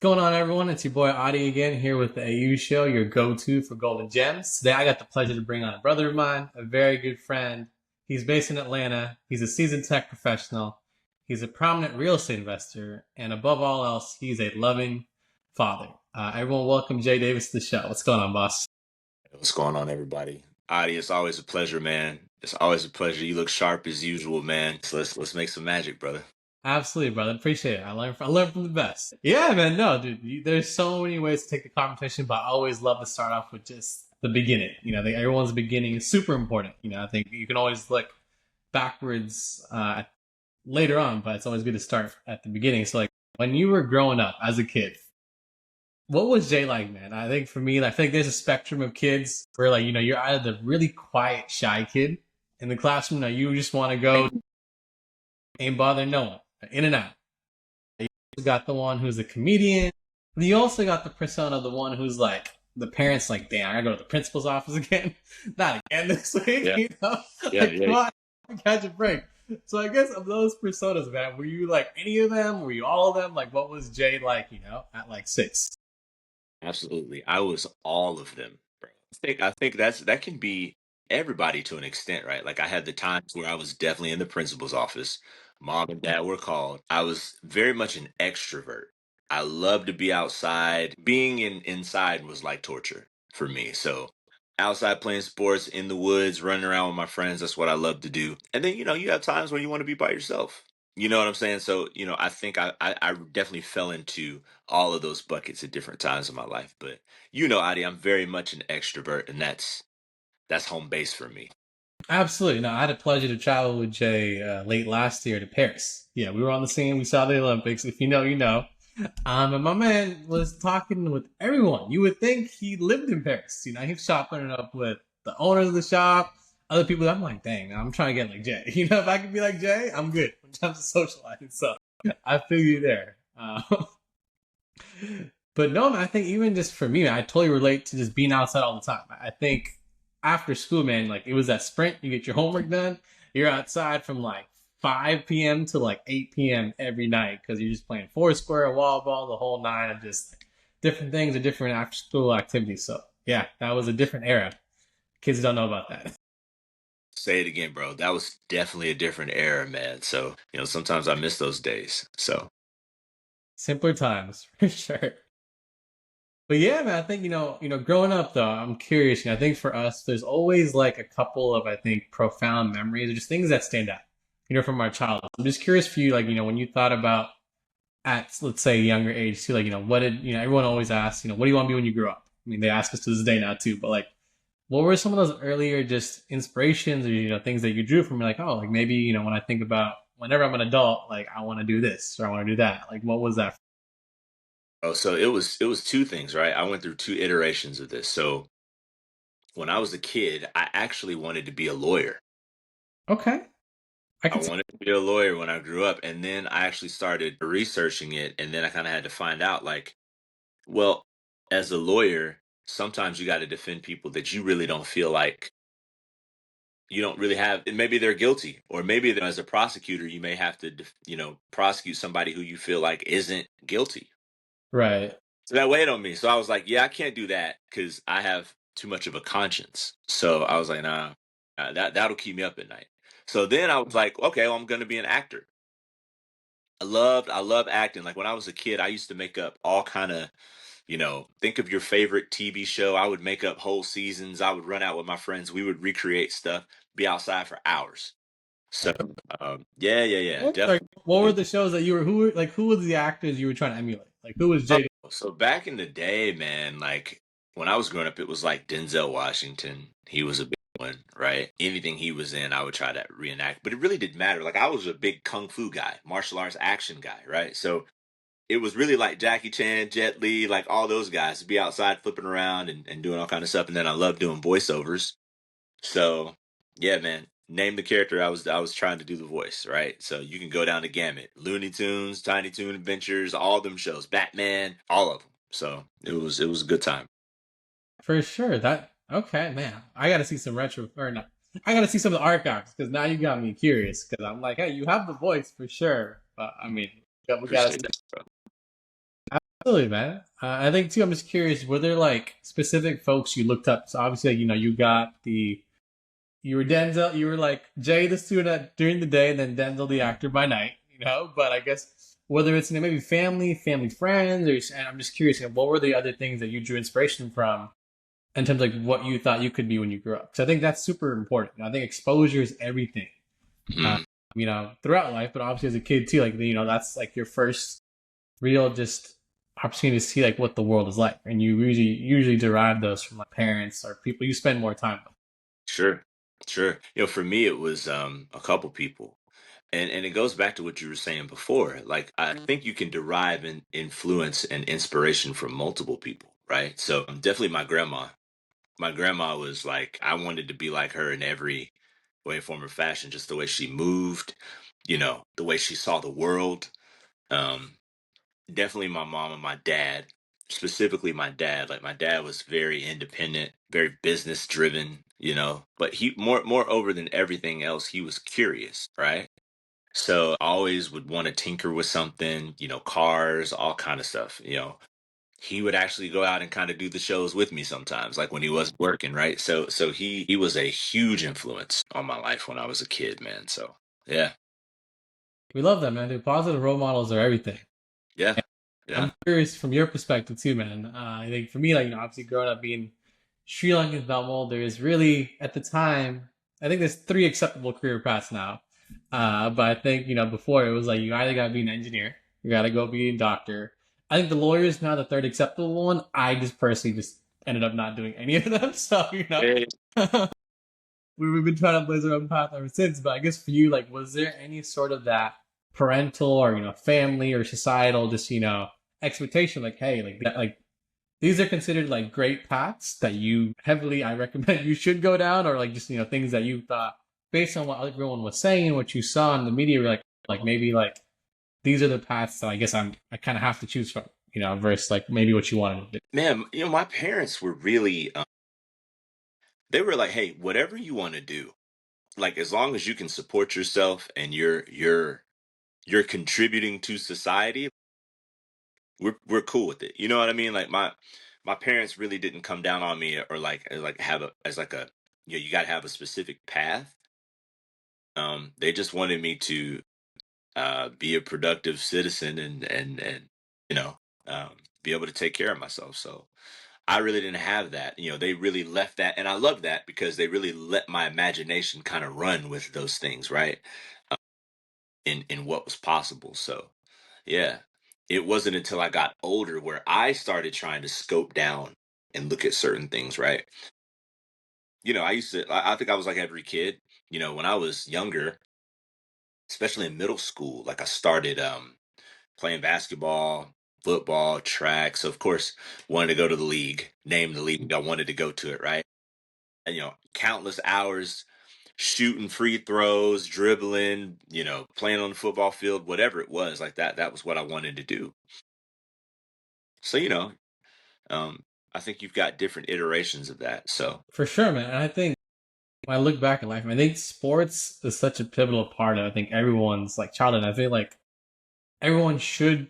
What's going on, everyone? It's your boy Adi again here with the AU Show, your go-to for golden gems. Today, I got the pleasure to bring on a brother of mine, a very good friend. He's based in Atlanta. He's a seasoned tech professional. He's a prominent real estate investor, and above all else, he's a loving father. Everyone, welcome Jay Davis to the show. What's going on, boss? What's going on, everybody? Adi, it's always a pleasure, man. It's always a pleasure. You look sharp as usual, man. So let's make some magic, brother. Absolutely, brother. Appreciate it. I learn from the best. Yeah, man. No, dude. There's so many ways to take the conversation, but I always love to start off with just the beginning. Everyone's beginning is super important. I think you can always look backwards later on, but it's always good to start at the beginning. So, like, when you were growing up as a kid, what was Jay like, man? I think for me, I feel like there's a spectrum of kids where, like, you're either the really quiet, shy kid in the classroom that you just want to go, ain't bother no one, in and out. You got the one who's a comedian. But you also got the persona of the one who's like, the parents like, damn, I gotta go to the principal's office again. Not again this week, Yeah, Come on, catch a break. So I guess of those personas, man, were you like any of them? Were you all of them? Like, what was Jay like, at like 6? absolutely. I was all of them, bro. I think that can be everybody to an extent, right? Like I had the times where I was definitely in the principal's office. Mom and dad were called. I was very much an extrovert. I loved to be outside. Being inside was like torture for me. So outside playing sports in the woods, running around with my friends, that's what I love to do. And then, you have times when you want to be by yourself. You know what I'm saying? So, I think I definitely fell into all of those buckets at different times in my life. But Adi, I'm very much an extrovert, and that's home base for me. Absolutely. No, I had a pleasure to travel with Jay late last year to Paris. Yeah, we were on the scene. We saw the Olympics. If you know, you know. And my man was talking with everyone. You would think he lived in Paris. He was shopping up with the owners of the shop, other people. I'm like, dang, I'm trying to get like Jay. If I could be like Jay, I'm good in terms of socializing. So I feel you there. But no, man, I think even just for me, man, I totally relate to just being outside all the time. I think after school, man, like it was that sprint. You get your homework done. You're outside from like 5 p.m. to like 8 p.m. every night because you're just playing foursquare, wall ball, the whole nine of just different things and different after school activities. So yeah, that was a different era. Kids don't know about that. Say it again, bro. That was definitely a different era, man. So, sometimes I miss those days. So, Simpler times for sure. But yeah, man, I think growing up though, I'm curious. I think for us, there's always like a couple of profound memories or just things that stand out. From our childhood. I'm just curious for you, like when you thought about at let's say a younger age too, like what did everyone always asks, what do you want to be when you grow up? I mean, they ask us to this day now too, but like, what were some of those earlier just inspirations or things that you drew from? Like, oh, like maybe when I think about whenever I'm an adult, like I want to do this or I want to do that. Like, what was that? so it was two things, right? I went through two iterations of this. So, when I was a kid, I actually wanted to be a lawyer. Okay, I I could. wanted to be a lawyer when I grew up, and then I actually started researching it, and then I kind of had to find out, like, well, as a lawyer, sometimes you got to defend people that you really don't feel like you don't really have, and maybe they're guilty, or maybe as a prosecutor, you may have to, prosecute somebody who you feel like isn't guilty. Right. So that weighed on me. So I was like, yeah, I can't do that because I have too much of a conscience. So I was like, nah, that'll keep me up at night. So then I was like, okay, well, I'm going to be an actor. I love acting. Like when I was a kid, I used to make up all kind of, think of your favorite TV show. I would make up whole seasons. I would run out with my friends. We would recreate stuff, be outside for hours. So, yeah, Like, what were definitely. the shows that you were? Who was the actors you were trying to emulate? Like, who was Jay? So back in the day, man, like when I was growing up, it was like Denzel Washington. He was a big one, right? Anything he was in, I would try to reenact. But it really didn't matter. Like I was a big kung fu guy, martial arts action guy, right? So it was really like Jackie Chan, Jet Li, like all those guys to be outside flipping around and doing all kind of stuff. And then I love doing voiceovers. So yeah, man. Name the character I was trying to do the voice, right? So you can go down the gamut. Looney Tunes, Tiny Toon Adventures, all them shows, Batman, all of them. So it was a good time. For sure. That okay, man. I got to see some retro or not. I got to see some of the archives because now you got me curious. Because I'm like, hey, you have the voice for sure, but I mean, we got to Appreciate see. that, bro. Absolutely, man. I think too. I'm just curious. Were there like specific folks you looked up? So obviously, like, you got the you were Denzel. You were like Jay the student during the day, and then Denzel the actor by night. But I guess whether it's maybe family friends, or and I'm just curious. What were the other things that you drew inspiration from in terms of like what you thought you could be when you grew up? Because I think that's super important. I think exposure is everything. Uh, Mm, throughout life, but obviously as a kid too. Like that's like your first real just opportunity to see like what the world is like, and you usually derive those from like parents or people you spend more time with. sure, sure. For me, it was a couple people, and it goes back to what you were saying before. Like, I think you can derive an influence and inspiration from multiple people, right? So definitely my grandma. My grandma was like, I wanted to be like her in every way, form, or fashion. Just the way she moved, the way she saw the world. Um, Definitely my mom and my dad, specifically my dad. Like my dad was very independent, very business driven, but he moreover than everything else, he was curious, right? So I always would want to tinker with something, cars, all kind of stuff. He would actually go out and kind of do the shows with me sometimes, like when he wasn't working, right? So he was a huge influence on my life when I was a kid, man. So yeah, We love that, man. Dude, positive role models are everything. yeah, yeah. I'm curious from your perspective too, man. I think for me, like obviously growing up being Sri Lankan Tamil, there is really at the time, I think there's three acceptable career paths now. But I think before it was like you either gotta be an engineer, you gotta go be a doctor. I think the lawyer is now the third acceptable one. I just personally just ended up not doing any of them, so Hey. we've been trying to blaze our own path ever since. But I guess for you, like, was there any sort of that parental or family or societal just expectation, like, hey, like these are considered like great paths that you heavily I recommend you should go down, or like just things that you thought based on what everyone was saying, what you saw in the media, were like maybe like these are the paths that I guess I kind of have to choose from, versus like maybe what you wanted to do. Man, my parents were really, they were like, hey, whatever you want to do, like as long as you can support yourself and you're contributing to society, we're cool with it. You know what I mean? Like my parents really didn't come down on me or like have a as like a you got to have a specific path. They just wanted me to be a productive citizen and you know be able to take care of myself. So I really didn't have that. They really left that, and I love that because they really let my imagination kind of run with those things, right? Uh, in what was possible. So yeah, it wasn't until I got older where I started trying to scope down and look at certain things, right? I used to. I think I was like every kid. When I was younger, especially in middle school, like I started playing basketball, football, track. So of course, wanted to go to the league, name the league. I wanted to go to it, right? And countless hours shooting free throws, dribbling, playing on the football field, whatever it was, like that was what I wanted to do. So, um, I think you've got different iterations of that. So, For sure, man. And I think when I look back in life, I think sports is such a pivotal part of I think everyone's like childhood. I feel like everyone should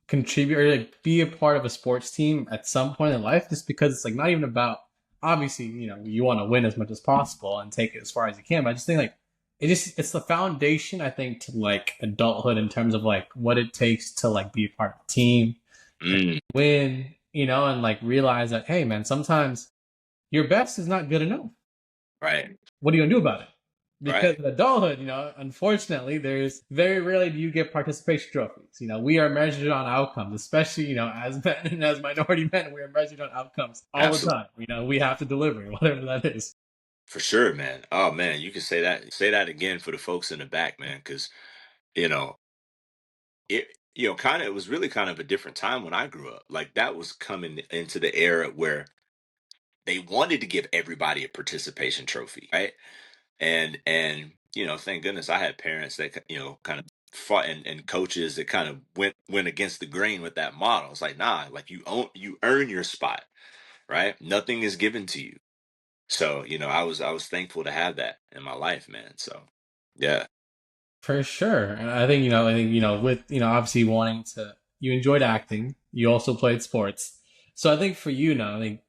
contribute or like be a part of a sports team at some point in life, just because it's like not even about obviously you want to win as much as possible and take it as far as you can, but I just think like it's the foundation I think to like adulthood in terms of like what it takes to like be a part of a team, mm, win, and like realize that hey man, sometimes your best is not good enough. right, What are you gonna do about it? Because right, in adulthood, unfortunately, there's very rarely do you get participation trophies. We are measured on outcomes, especially, as men and as minority men, we are measured on outcomes all the absolutely, time. We have to deliver, whatever that is. for sure, man. Oh man, you can say that again for the folks in the back, man, because you know it. Kind of, it was really kind of a different time when I grew up. Like that was coming into the era where they wanted to give everybody a participation trophy, right? And thank goodness I had parents that kind of fought and coaches that kind of went against the grain with that model. It's like, nah, like you earn your spot, right? Nothing is given to you. So I was thankful to have that in my life, man. So yeah. For sure. And I think, with, obviously wanting to you enjoyed acting. You also played sports. So I think for you now, I think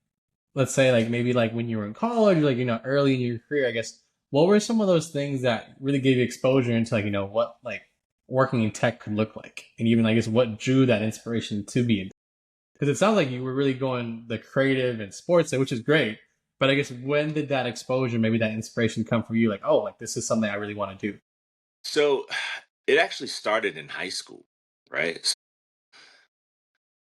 let's say like maybe like when you were in college, like early in your career, I guess what were some of those things that really gave you exposure into like what like working in tech could look like, and even I guess what drew that inspiration to be in, because it sounds like you were really going the creative and sports, which is great. But I guess when did that exposure, maybe that inspiration come for you? Like, oh, like this is something I really want to do. So it actually started in high school, right?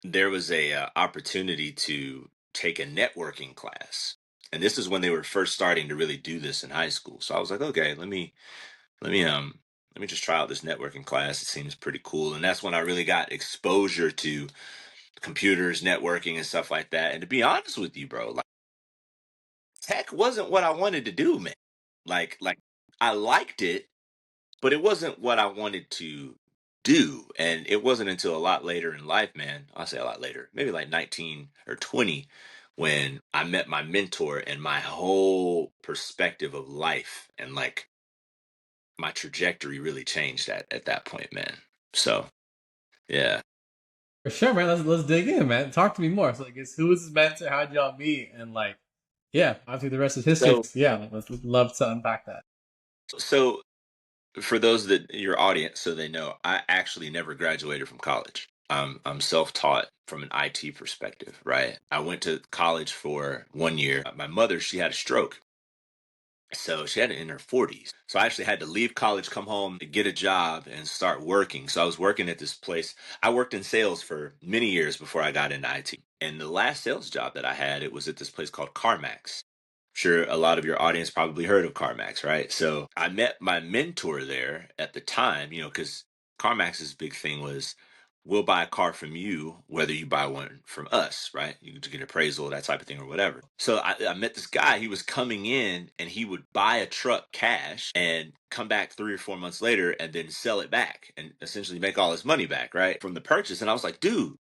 There was a opportunity to take a networking class, and this is when they were first starting to really do this in high school. So I was like, okay, let me let me just try out this networking class. It seems pretty cool, and that's when I really got exposure to computers, networking, and stuff like that. And to be honest with you, bro, like tech wasn't what I wanted to do, man. Like I liked it, but it wasn't what I wanted to do. And it wasn't until a lot later in life, man. I'll say a lot later, maybe like 19 or 20, when I met my mentor and my whole perspective of life and like my trajectory really changed at that point, man. So yeah. For sure, man. Let's dig in, man. Talk to me more. So, like, who was his mentor? How'd y'all meet? And like, yeah, obviously the rest is history. So Yeah, like, let's love to unpack that. so for those that your audience, so they know, I actually never graduated from college. I'm self-taught from an IT perspective, right? I went to college for 1 year. My mother, she had a stroke. So she had it in her 40s. So I actually had to leave college, come home to get a job and start working. So I was working at this place. I worked in sales for many years before I got into IT. And the last sales job that I had, it was at this place called CarMax. Sure, a lot of your audience probably heard of CarMax, right? So I met my mentor there at the time, because CarMax's big thing was we'll buy a car from you, whether you buy one from us, right? You can get appraisal, that type of thing, or whatever. So I met this guy. He was coming in and he would buy a truck cash and come back 3 or 4 months later and then sell it back and essentially make all his money back, right? From the purchase. And I was like, dude,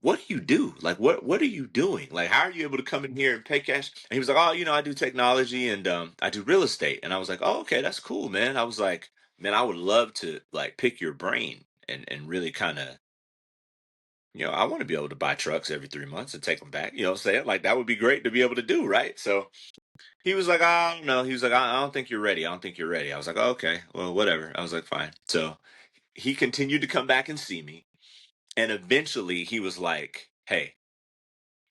what do you do? Like, what are you doing? Like, how are you able to come in here and pay cash? And he was like, oh, I do technology and I do real estate. And I was like, oh, okay, that's cool, man. I was like, man, I would love to like pick your brain and really kind of, I want to be able to buy trucks every 3 months and take them back. You know what I'm saying? Like that would be great to be able to do, right? So he was like, I don't know. He was like, I don't think you're ready. I don't think you're ready. I was like, oh, okay, well, whatever. I was like, fine. So he continued to come back and see me. And eventually he was like, hey,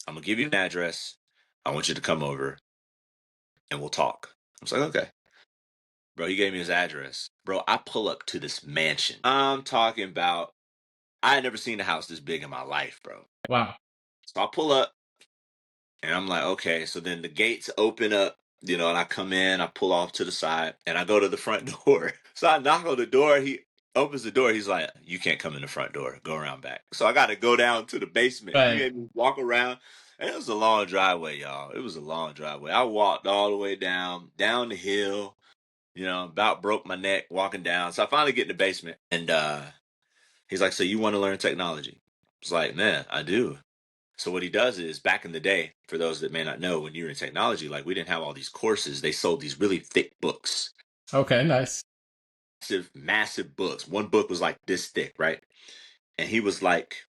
I'm gonna give you an address. I want you to come over and we'll talk. I was like, okay. Bro, he gave me his address. Bro, I pull up to this mansion. I'm talking about, I had never seen a house this big in my life, bro. Wow. So I pull up and I'm like, okay. So then the gates open up, and I come in, I pull off to the side and I go to the front door. So I knock on the door. He opens the door. He's like, you can't come in the front door. Go around back. So I got to go down to the basement. He Right. made me walk around. And it was a long driveway, y'all. It was a long driveway. I walked all the way down the hill, about broke my neck walking down. So I finally get in the basement and he's like, so you want to learn technology? I was like, man, I do. So what he does is back in the day, for those that may not know, when you were in technology, like we didn't have all these courses. They sold these really thick books, Okay. Nice. massive, massive books. One book was like this thick, right? And he was like,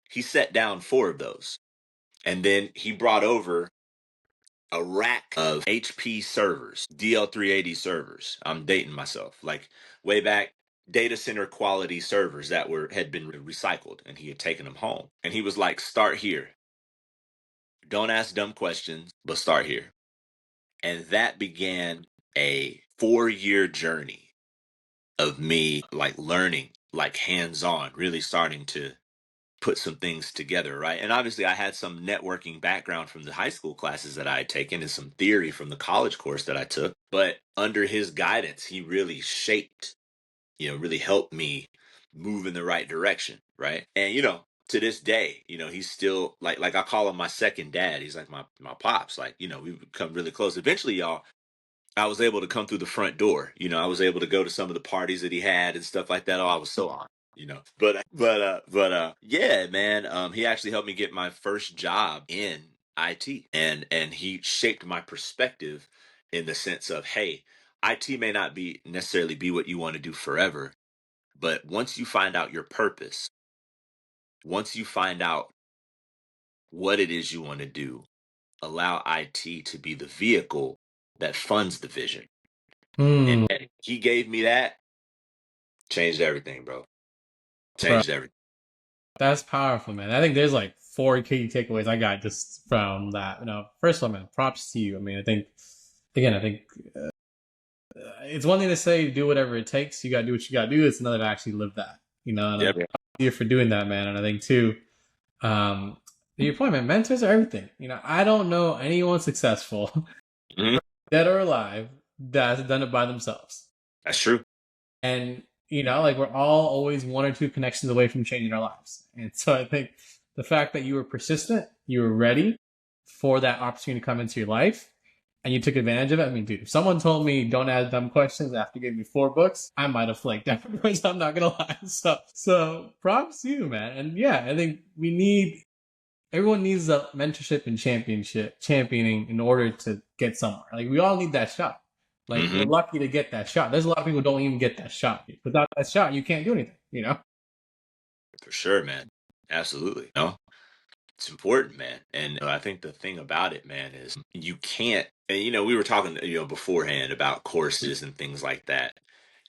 he set down four of those. And then he brought over a rack of HP servers, DL380 servers. I'm dating myself. Like way back, data center quality servers that had been recycled and he had taken them home. And he was like, start here. Don't ask dumb questions, but start here. And that began a 4 year journey of me like learning, like hands on, really starting to put some things together, right? And obviously, I had some networking background from the high school classes that I had taken and some theory from the college course that I took. But under his guidance, he really shaped, really helped me move in the right direction, right? And, to this day, he's still like I call him my second dad. He's like my pops. Like, we've become really close. Eventually, y'all, I was able to come through the front door. I was able to go to some of the parties that he had and stuff like that. Oh, I was so honored. But yeah, man. He actually helped me get my first job in IT, and he shaped my perspective in the sense of, hey, IT may not be necessarily be what you want to do forever, but once you find out your purpose, once you find out what it is you want to do, allow IT to be the vehicle that funds the vision. And Hmm, he gave me that, changed everything, bro. bro, Changed everything. that's powerful, man. I think there's like four key takeaways I got just from that. First of all, man, props to you. I mean, I think it's one thing to say do whatever it takes. You got to do what you got to do. It's another to actually live that. And I'm Yep. proud of you for doing that, man. And I think too, um, to your point, man, mentors are everything. I don't know anyone successful, Mhm. dead or alive, that's done it by themselves. That's true. And like we're all always one or two connections away from changing our lives. And so I think the fact that you were persistent, you were ready for that opportunity to come into your life, and you took advantage of it. I mean, dude, if someone told me don't ask dumb questions after giving me 4 books, I might have flaked afterwards. I'm not gonna lie. So props to you, man. And yeah, I think everyone needs a mentorship and championing in order to get somewhere. Like we all need that shot. Like we're Hmm. lucky to get that shot. There's a lot of people who don't even get that shot. Without that shot, you can't do anything. For sure, man. Absolutely. No, it's important, man. And I think the thing about it, man, is you can't, and we were talking, beforehand about courses and things like that.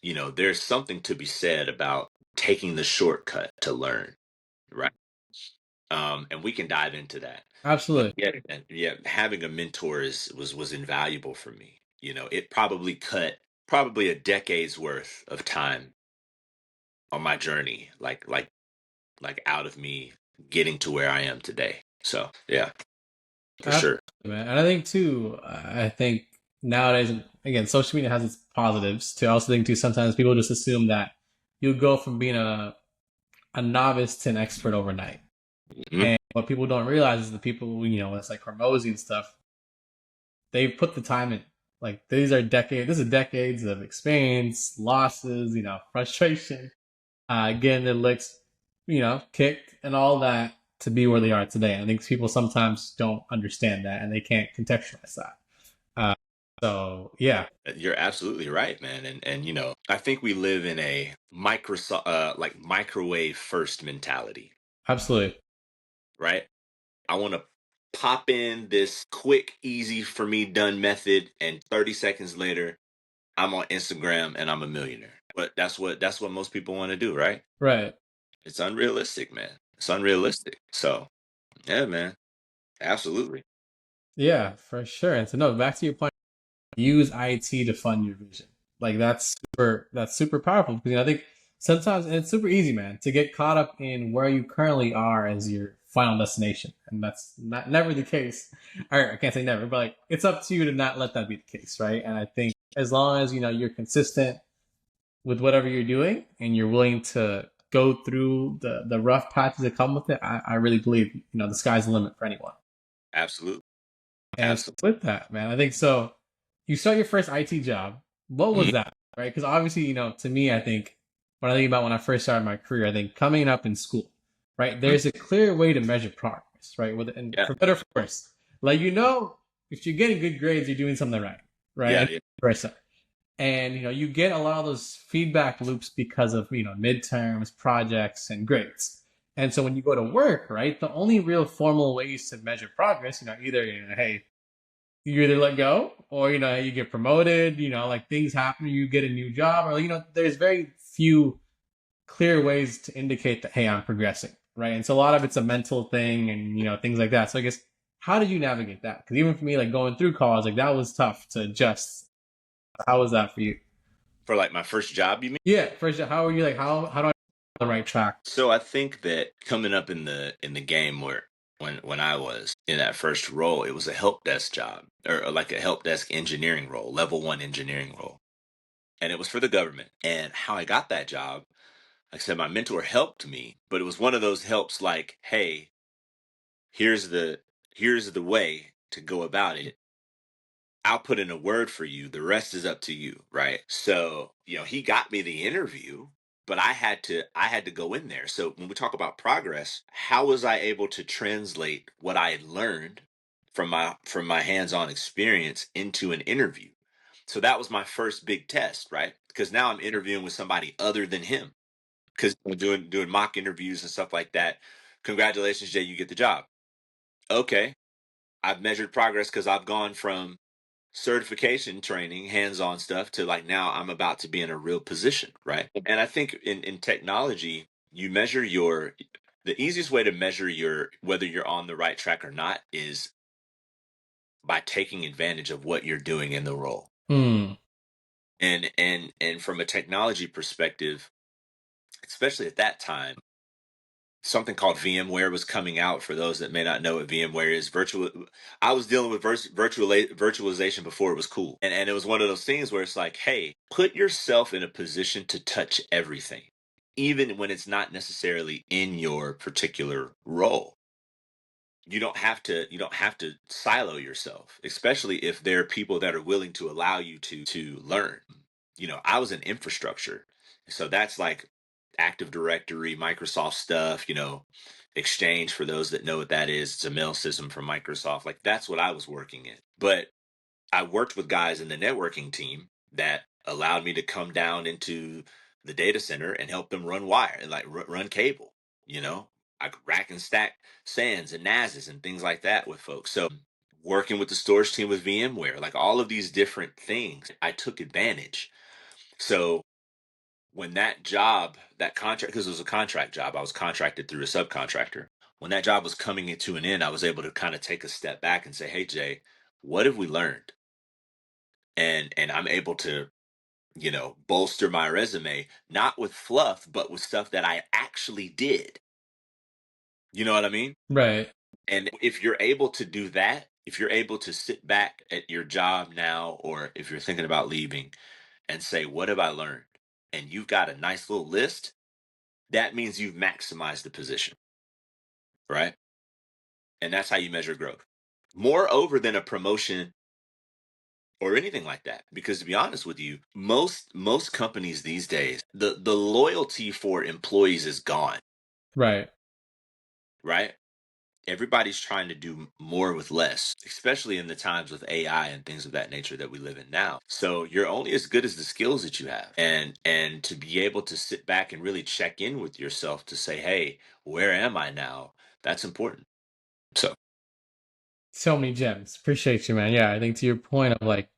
There's something to be said about taking the shortcut to learn, right? And we can dive into that. But Absolutely. yeah, and yeah, having a mentor was invaluable for me. It probably cut probably a decade's worth of time on my journey, like out of me getting to where I am today. So yeah, for Absolutely, sure. man. And I think too, I think nowadays, again, social media has its positives. To also think too, sometimes people just assume that you go from being a novice to an expert overnight. Mhm. And what people don't realize is the people, it's like Hormozy and stuff, they put the time in. Like this is decades of experience, losses, frustration, getting their licks, kicked and all that to be where they are today. I think people sometimes don't understand that and they can't contextualize that. Uh, so yeah, You're absolutely right, man. And I think we live in a like microwave first mentality, absolutely. right? I want to pop in this quick, easy for me done method, and 30 seconds later, I'm on Instagram and I'm a millionaire. But that's what most people want to do, right? Right. It's unrealistic, man. It's unrealistic. So yeah, man. Absolutely. Yeah, for sure. And so no, back to your point, use IT to fund your vision. Like that's super powerful because I think sometimes and it's super easy, man, to get caught up in where you currently are as your final destination, and that's not never the case. Or I can't say never, but like it's up to you to not let that be the case, right? And I think as long as you're consistent with whatever you're doing and you're willing to go through the rough patches that come with it, I really believe the sky's the limit for anyone. Absolutely. And so Absolutely. with that, man, I think so. You start your first IT job. What was Mhm. that? Right? Because obviously, to me, I think when I think about when I first started my career, I think coming up in school, right? Mhm. There's a clear way to measure progress, right? And Yeah. for better or for worse, like if you're getting good grades, you're doing something right, right? Yeah. And Yeah. vice versa. And you get a lot of those feedback loops because of midterms, projects, and grades. And so when you go to work, right, the only real formal ways to measure progress, either hey, you either let go or you get promoted, like things happen, you get a new job, or there's very few clear ways to indicate that hey, I'm progressing, right? And so a lot of it's a mental thing and things like that. So I guess how did you navigate that? Because even for me, like going through college, like that was tough to adjust. How was that for you? For like my first job, you mean? Yeah, first, how are you, like how do I on the right track? So I think that coming up in the game where when I was in that first role, it was a help desk job or like a help desk engineering role, level one engineering role. And it was for the government. And how I got that job, like I said, my mentor helped me, but it was one of those helps like, hey, here's the here's the way to go about it. I'll put in a word for you. The rest is up to you, right? So, he got me the interview, but I had to go in there. So when we talk about progress, how was I able to translate what I had learned from my hands-on experience into an interview? So that was my first big test, right? Because now I'm interviewing with somebody other than him. Because doing mock interviews and stuff like that, Congratulations, Jay, you get the job. Okay, I've measured progress because I've gone from certification training, hands-on stuff, to like now I'm about to be in a real position, right? And I think in technology, you measure the easiest way to measure your whether you're on the right track or not is by taking advantage of what you're doing in the role. Hmm. And from a technology perspective, especially at that time, something called VMware was coming out. For those that may not know what VMware is, I was dealing with virtualization before it was cool. And it was one of those things where it's like, hey, put yourself in a position to touch everything, even when it's not necessarily in your particular role. You don't have to silo yourself, especially if there are people that are willing to allow you to learn. I was in infrastructure, so that's like Active Directory, Microsoft stuff. Exchange, for those that know what that is, it's a mail system from Microsoft. Like, that's what I was working in. But I worked with guys in the networking team that allowed me to come down into the data center and help them run wire and like run cable. You know, I could rack and stack SANs and NASs and things like that with folks. So working with the storage team with VMware, like all of these different things, I took advantage. So when that contract, because it was a contract job, I was contracted through a subcontractor. When that job was coming into an end, I was able to kind of take a step back and say, hey, Jay, what have we learned? And I'm able to bolster my resume, not with fluff, but with stuff that I actually did. You know what I mean? Right. And if you're able to do that, if you're able to sit back at your job now, or if you're thinking about leaving, and say, what have I learned? And you've got a nice little list, that means you've maximized the position, right? And that's how you measure growth. Moreover than a promotion or anything like that. Because to be honest with you, most companies these days, the loyalty for employees is gone, Right. right? Everybody's trying to do more with less, especially in the times with AI and things of that nature that we live in now. So you're only as good as the skills that you have. And to be able to sit back and really check in with yourself to say, hey, where am I now? That's important. So So many gems. Appreciate you, man. Yeah, I think to your point of like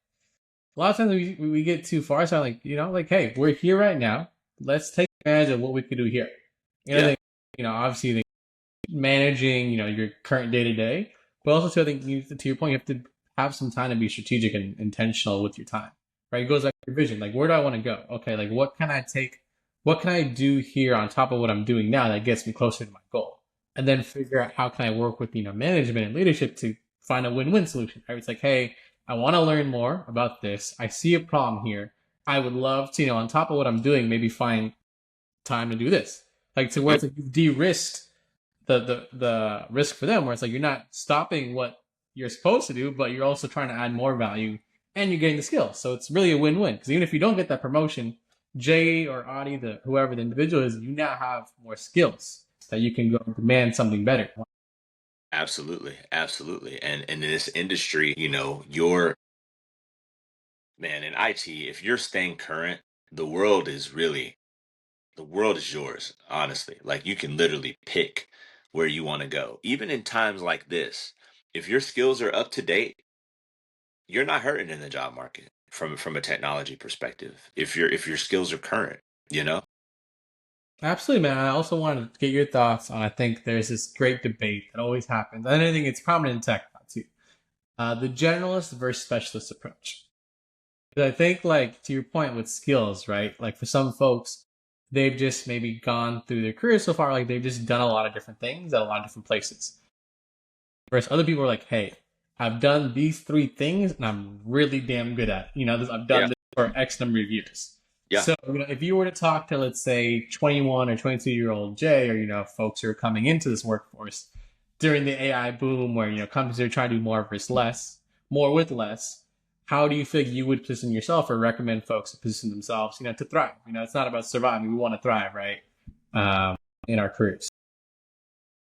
a lot of times we get too far. So I'm like, like, hey, we're here right now. Let's take advantage of what we could do here. And I yeah, think, obviously managing, your current day to day, but also too, I think to your point, you have to have some time to be strategic and intentional with your time, right? It goes back to your vision. Like, where do I want to go? Okay, like what can I do here on top of what I'm doing now that gets me closer to my goal? And then figure out how can I work with, management and leadership to find a win-win solution, right? It's like, hey, I want to learn more about this. I see a problem here. I would love to, on top of what I'm doing, maybe find time to do this. Like, to where yeah, it's like you've de-risked the risk for them, where it's like you're not stopping what you're supposed to do, but you're also trying to add more value and you're getting the skills. So it's really a win-win, because even if you don't get that promotion, Jay or Adi, whoever the individual is, you now have more skills that you can go and demand something better. absolutely, absolutely. And in this industry, you're, man, in IT, if you're staying current, the world is really the world is yours, honestly. Like, you can literally pick where you want to go. Even in times like this, if your skills are up to date, you're not hurting in the job market from a technology perspective. If your skills are current, you know? Absolutely, man. I also wanted to get your thoughts on. I think there's this great debate that always happens, and I think it's prominent in tech now too. The generalist versus specialist approach. I think, like, to your point with skills, right? Like, for some folks, they've just maybe gone through their career so far, like they've just done a lot of different things at a lot of different places. Whereas other people are like, hey, I've done these three things and I'm really damn good at it. I've done Yeah. this for X number of years. Yeah. So, if you were to talk to, let's say, 21 or 22-year-old Jay, or, folks who are coming into this workforce during the AI boom where, companies are trying to do more versus less, more with less, how do you feel you would position yourself or recommend folks to position themselves, to thrive? It's not about surviving. We want to thrive, right? Um, in our careers.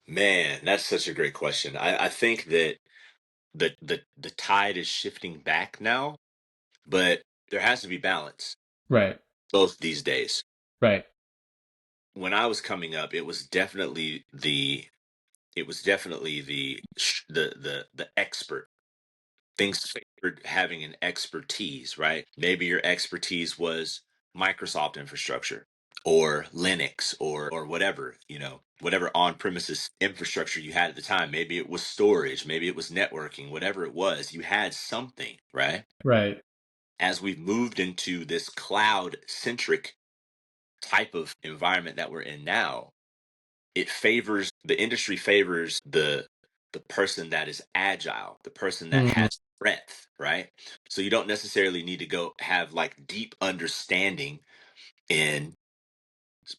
Man, that's such a great question. I think that the tide is shifting back now, but there has to be balance Right. both these days. Right. When I was coming up, it was definitely the it was definitely the expert. Things favored having an expertise, right? Maybe your expertise was Microsoft infrastructure or Linux or whatever, whatever on-premises infrastructure you had at the time. Maybe it was storage, maybe it was networking, whatever it was, you had something, right? Right. As we've moved into this cloud-centric type of environment that we're in now, the industry favors the person that is agile, the person that Mm, has breadth, right? So you don't necessarily need to go have like deep understanding in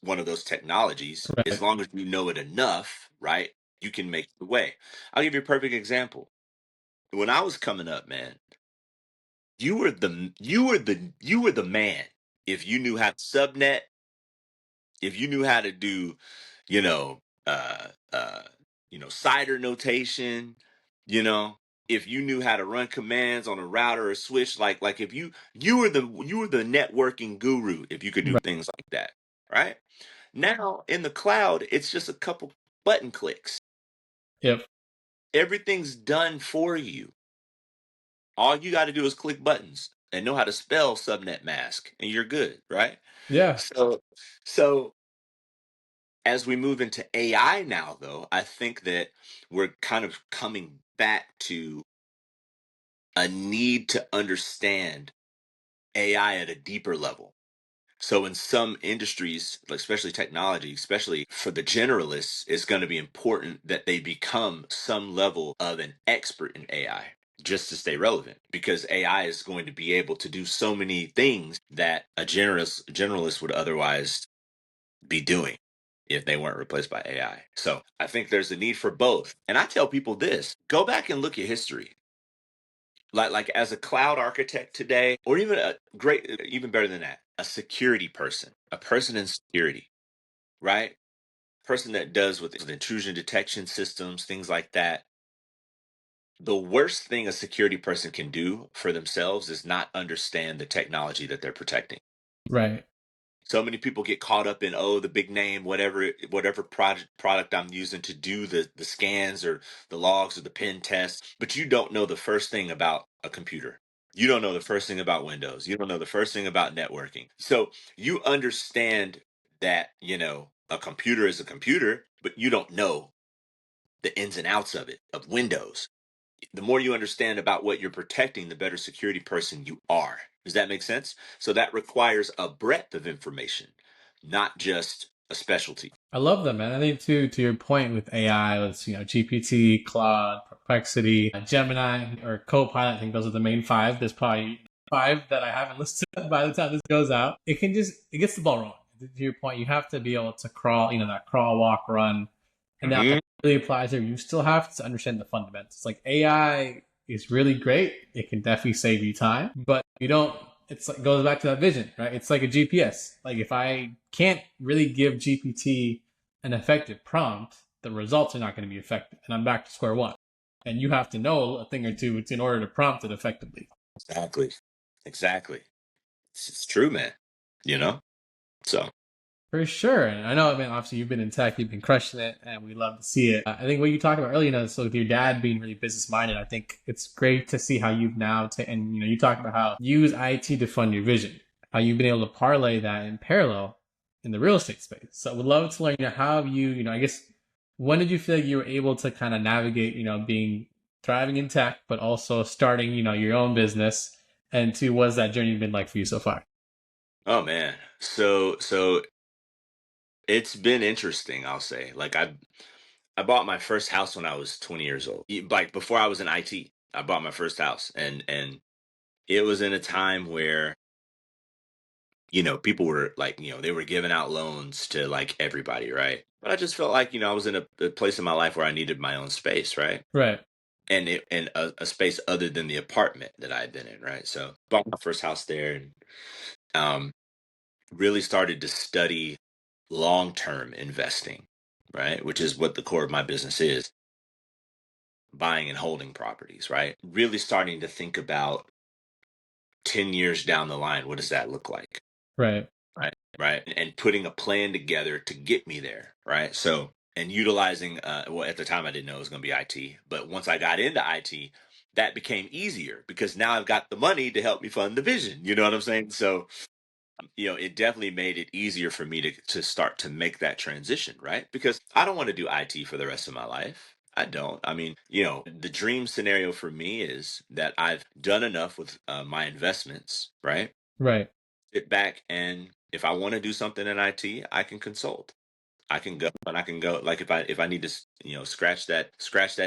one of those technologies. As right. long as you know it enough, right? You can make the way. I'll give you a perfect example. When I was coming up, man, you were the man if you knew how to subnet, if you knew how to do, you know, uh, uh, cider notation, you know, if you knew how to run commands on a router or switch, like if you were the networking guru if you could do Right. things like that, right? Now in the cloud, it's just a couple button clicks. Yep. Everything's done for you. All you got to do is click buttons and know how to spell subnet mask, and you're good, right? Yeah. So as we move into AI now, though, I think that we're kind of coming back to a need to understand AI at a deeper level. So, in some industries, like especially technology, especially for the generalists, it's going to be important that they become some level of an expert in AI just to stay relevant, because AI is going to be able to do so many things that a generalist would otherwise be doing if they weren't replaced by AI. So I think there's a need for both. And I tell people this: go back and look at history. Like as a cloud architect today, or even even better than that, a security person, a person in security, right? Person that does with intrusion detection systems, things like that. The worst thing a security person can do for themselves is not understand the technology that they're protecting. Right. So many people get caught up in, oh, the big name, whatever product I'm using to do the scans or the logs or the pen tests, but you don't know the first thing about a computer. You don't know the first thing about Windows. You don't know the first thing about networking. So you understand that, a computer is a computer, but you don't know the ins and outs of Windows. The more you understand about what you're protecting, the better security person you are. Does that make sense? So that requires a breadth of information, not just a specialty. I love that, man. I think to your point with AI, it's GPT, Claude, Perplexity, Gemini, or Copilot. I think those are the main five. There's probably five that I haven't listed by the time this goes out. It gets the ball rolling. To your point, you have to be able to crawl, that crawl, walk, run, and now Hmm. that really applies here. You still have to understand the fundamentals. Like AI is really great. It can definitely save you time, but you don't. It's like goes back to that vision, right? It's like a GPS. Like if I can't really give GPT an effective prompt, the results are not going to be effective, and I'm back to square one. And you have to know a thing or two in order to prompt it effectively. Exactly. Exactly. It's true, man. You know? So, For sure. And I know, I mean, obviously you've been in tech, you've been crushing it, and we love to see it. I think what you talked about earlier, so with your dad being really business minded, I think it's great to see how you've now, and you talked about how you use IT to fund your vision, how you've been able to parlay that in parallel in the real estate space. So I would love to learn, how have you, I guess, when did you feel like you were able to kind of navigate, being thriving in tech, but also starting, your own business? And two, what has that journey been like for you so far? oh man. So it's been interesting, I'll say. Like I bought my first house when I was 20 years old. Like before I was in IT, I bought my first house, and it was in a time where people were like, they were giving out loans to like everybody, right? But I just felt like, I was in a place in my life where I needed my own space, right? Right. And a space other than the apartment that I had been in, right? So bought my first house there, and um, really started to study long-term investing, right? Which is what the core of my business is, buying and holding properties, right? Really starting to think about 10 years down the line, what does that look like? Right. Right. Right. And putting a plan together to get me there. Right. So and utilizing, well, at the time I didn't know it was going to be IT, but once I got into IT, that became easier because now I've got the money to help me fund the vision. You know what I'm saying? So, it definitely made it easier for me to start to make that transition, right? Because I don't want to do IT for the rest of my life. I don't. I mean, the dream scenario for me is that I've done enough with my investments, right? Right. Sit back, and if I want to do something in IT, I can consult. I can go, and I can go, like, if I need to, scratch that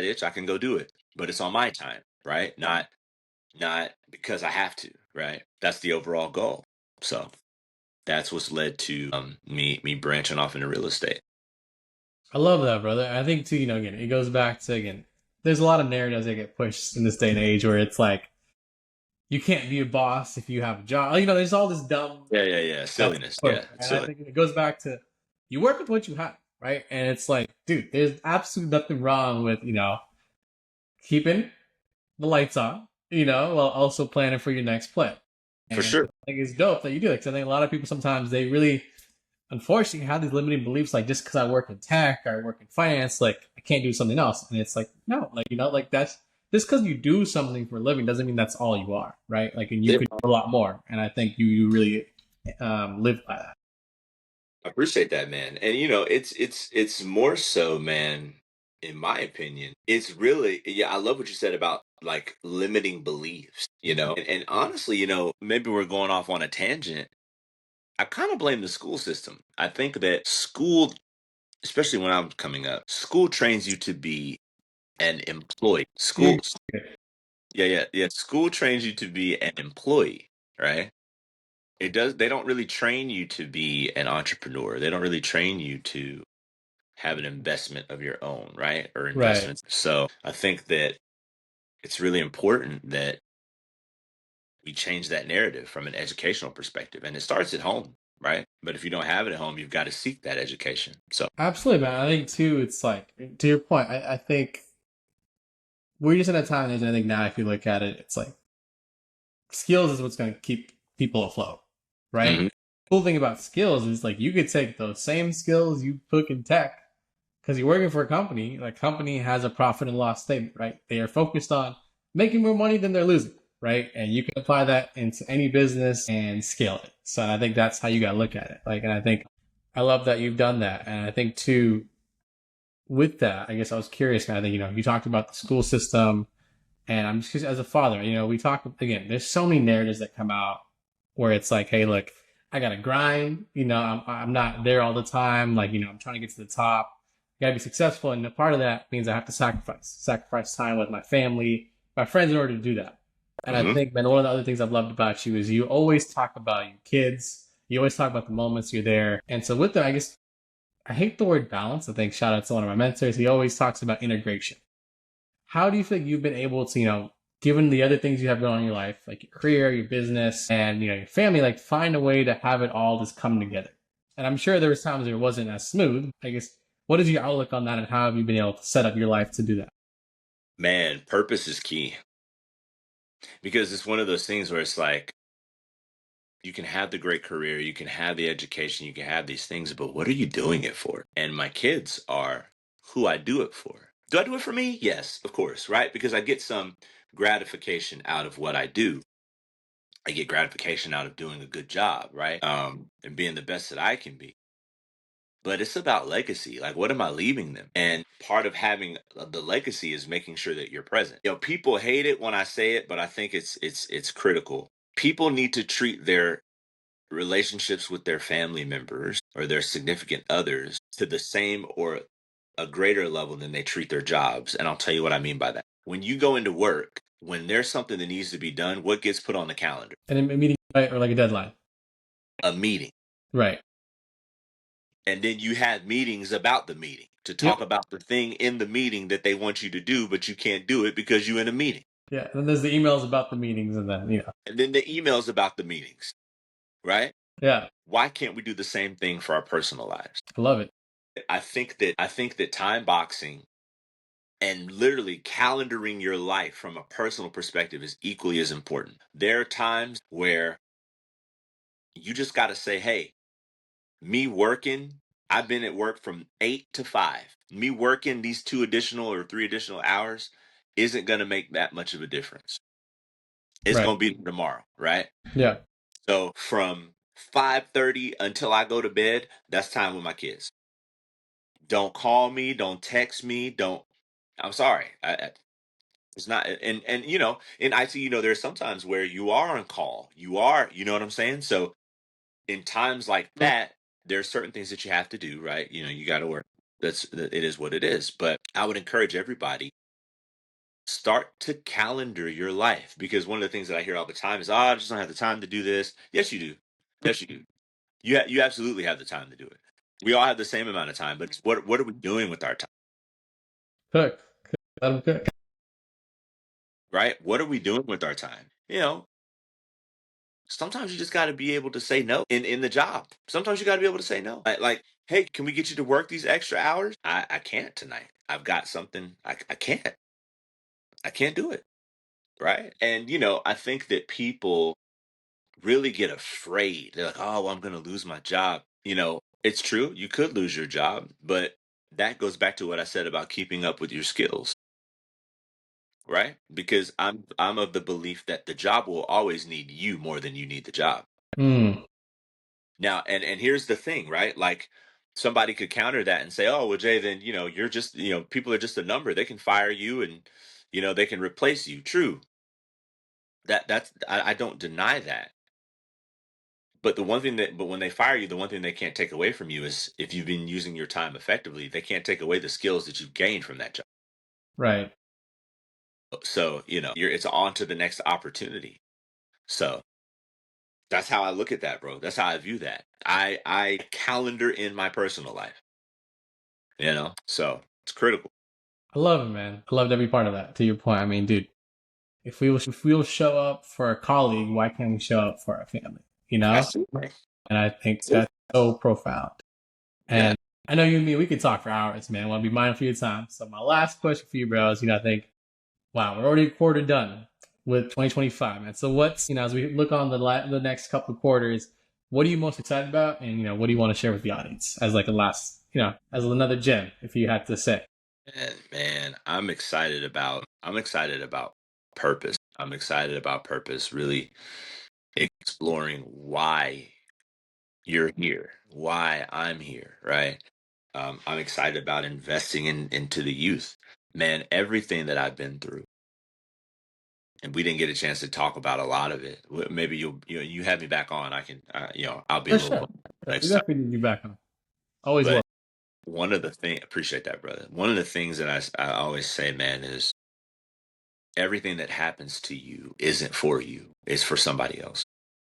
itch, I can go do it. But it's on my time, right? Not because I have to, right? That's the overall goal. So that's what's led to me branching off into real estate. I love that, brother. I think too, again, it goes back to again, there's a lot of narratives that get pushed in this day and age where it's like you can't be a boss if you have a job. There's all this dumb Yeah, yeah, yeah. that's Silliness. pushed. Yeah, it's And I silly. think it goes back to you work with what you have, right? And it's like, dude, there's absolutely nothing wrong with, keeping the lights on, while also planning for your next play. For And sure. I think it's dope that you do it because I think a lot of people sometimes they really, unfortunately, have these limiting beliefs like just because I work in tech or I work in finance, like I can't do something else. And it's like, no, like, like that's just because you do something for a living doesn't mean that's all you are, right? Like, and you Yeah, could do a lot more. And I think you really live by that. I appreciate that, man. And it's more so, man, in my opinion, it's really, yeah, I love what you said about like limiting beliefs, and honestly, maybe we're going off on a tangent. I kind of blame the school system. I think that school, especially when I'm coming up, school trains you to be an employee. You're School, good. yeah, yeah, yeah. School trains you to be an employee, right? It does. They don't really train you to be an entrepreneur. They don't really train you to have an investment of your own, right? Or Right. investments. So I think that it's really important that we change that narrative from an educational perspective. And it starts at home, right? But if you don't have it at home, you've got to seek that education. So, Absolutely, man. I think too, it's like to your point. I think we're just in a time, and I think now, if you look at it, it's like skills is what's going to keep people afloat, right? mhm. Cool thing about skills is like you could take those same skills you took in tech because you're working for a company. Like company has a profit and loss statement, right? They are focused on making more money than they're losing, right? And you can apply that into any business and scale it. So I think that's how you got to look at it. Like, and I think I love that you've done that. And I think too, with that, I guess I was curious. And I think you talked about the school system, and I'm just as a father, we talk again. There's so many narratives that come out where it's like, hey, look, I gotta grind. I'm not there all the time. Like, I'm trying to get to the top. I gotta be successful, and a part of that means I have to sacrifice time with my family, my friends, in order to do that. And I Mhm. think, man, one of the other things I've loved about you is you always talk about your kids. You always talk about the moments you're there. And so with that, I guess I hate the word balance. I think shout out to one of my mentors. He always talks about integration. How do you feel like you've been able to, given the other things you have going on in your life, like your career, your business, and your family, like find a way to have it all just come together? And I'm sure there was times where it wasn't as smooth. I guess what is your outlook on that, and how have you been able to set up your life to do that? Man, purpose is key because it's one of those things where it's like you can have the great career, you can have the education, you can have these things, but what are you doing it for? And my kids are who I do it for. Do I do it for me? Yes, of course, right? Because I get some gratification out of what I do. I get gratification out of doing a good job, right? And being the best that I can be. But it's about legacy. Like, what am I leaving them? And part of having the legacy is making sure that you're present. People hate it when I say it, but I think it's critical. People need to treat their relationships with their family members or their significant others to the same or a greater level than they treat their jobs. And I'll tell you what I mean by that. When you go into work, when there's something that needs to be done, what gets put on the calendar? And a meeting, right, or like a deadline, A meeting. right? And then you have meetings about the meeting to Yep. talk about the thing in the meeting that they want you to do, but you can't do it because you're in a meeting. Yeah. And then there's the emails about the meetings, and then And then the emails about the meetings, right? yeah, Why can't we do the same thing for our personal lives? I love it. I think that time boxing and literally calendaring your life from a personal perspective is equally as important. There are times where you just got to say, hey, me working I've been at work from 8 to 5. Me working these 2 additional or 3 additional hours isn't going to make that much of a difference. It's Right. going to be tomorrow, right? Yeah. So from 5:30 until I go to bed, that's time with my kids. Don't call me, don't text me, don't. I'm sorry. It's not, and in IT, there's sometimes where you are on call. You know what I'm saying? So in times like that, there's certain things that you have to do, right? You got to work. It is what it is. But I would encourage everybody, start to calendar your life, because one of the things that I hear all the time is, "Oh, I just don't have the time to do this." Yes, you do. Yes, you do. You absolutely have the time to do it. We all have the same amount of time, but it's what are we doing with our time, Cook. Let 'em cook. right? What are we doing with our time? Sometimes you just got to be able to say no in the job. Sometimes you got to be able to say no. Like, hey, can we get you to work these extra hours? I can't tonight. I've got something. I can't. I can't do it. Right. And, I think that people really get afraid. They're like, oh, well, I'm going to lose my job. It's true. You could lose your job, but that goes back to what I said about keeping up with your skills. Right. Because I'm of the belief that the job will always need you more than you need the job. Mm. Now, and here's the thing, right? Like, somebody could counter that and say, "Oh, well, Jay, then you're just people are just a number. They can fire you, and they can replace you." True. I don't deny that. But when they fire you, the one thing they can't take away from you is, if you've been using your time effectively, they can't take away the skills that you've gained from that job. Right. So it's on to the next opportunity. So that's how I look at that, bro. That's how I view that. I calendar in my personal life. So it's critical. I love it, man. I loved every part of that. To your point, I mean, dude, if we'll show up for a colleague, why can't we show up for our family? That's it, man. And I think That's it. that's so profound. Yeah. And I know you and me, we could talk for hours, man. I want to be mindful of your time. So my last question for you, bro, is, I think, wow, we're already a quarter done with 2025, man. So what's, as we look on the next couple of quarters, what are you most excited about? And, what do you want to share with the audience as like a last, as another gem, if you had to say? Man, I'm excited about purpose. I'm excited about purpose, really exploring why you're here, why I'm here, right? I'm excited about investing into the youth. Man, everything that I've been through, and we didn't get a chance to talk about a lot of it. Maybe you have me back on. I can, I'll be a For little sure. more We next time. definitely need you back on. Always But love. one of the things, appreciate that, brother. One of the things that I always say, man, is everything that happens to you isn't for you. It's for somebody else.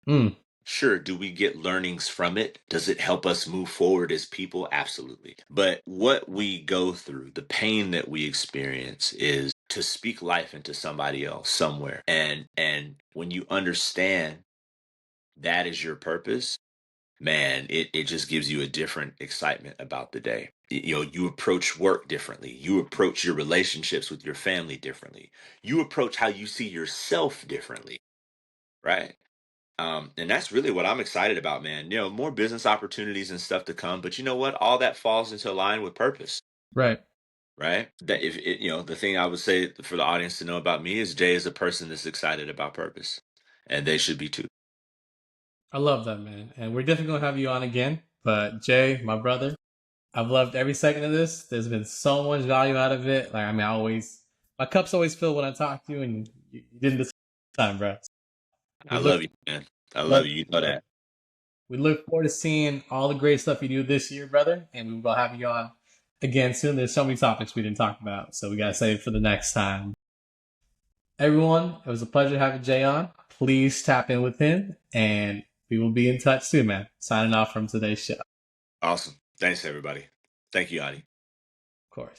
Mm, Sure, do we get learnings from it? Does it help us move forward as people? Absolutely. But what we go through, the pain that we experience, is to speak life into somebody else somewhere. And when you understand that is your purpose, man, it just gives you a different excitement about the day. You approach work differently. You approach your relationships with your family differently. You approach how you see yourself differently, right? And that's really what I'm excited about, man. More business opportunities and stuff to come. But you know what? All that falls into line with purpose, right. right? That if it, the thing I would say for the audience to know about me is, Jay is a person that's excited about purpose, and they should be too. I love that, man. And we're definitely going to have you on again. But Jay, my brother, I've loved every second of this. There's been so much value out of it. Like, I mean, my cup's always filled when I talk to you, and you did this time, bro. I We look, love you, man. I love love you. You know that. we look forward to seeing all the great stuff you do this year, brother. And we will have you on again soon. There's so many topics we didn't talk about, so we gotta save it for the next time. Everyone, it was a pleasure having Jay on. Please tap in with him, and we will be in touch soon, man. Signing off from today's show, of Awesome. Thanks, everybody. Thank you, Adi. course.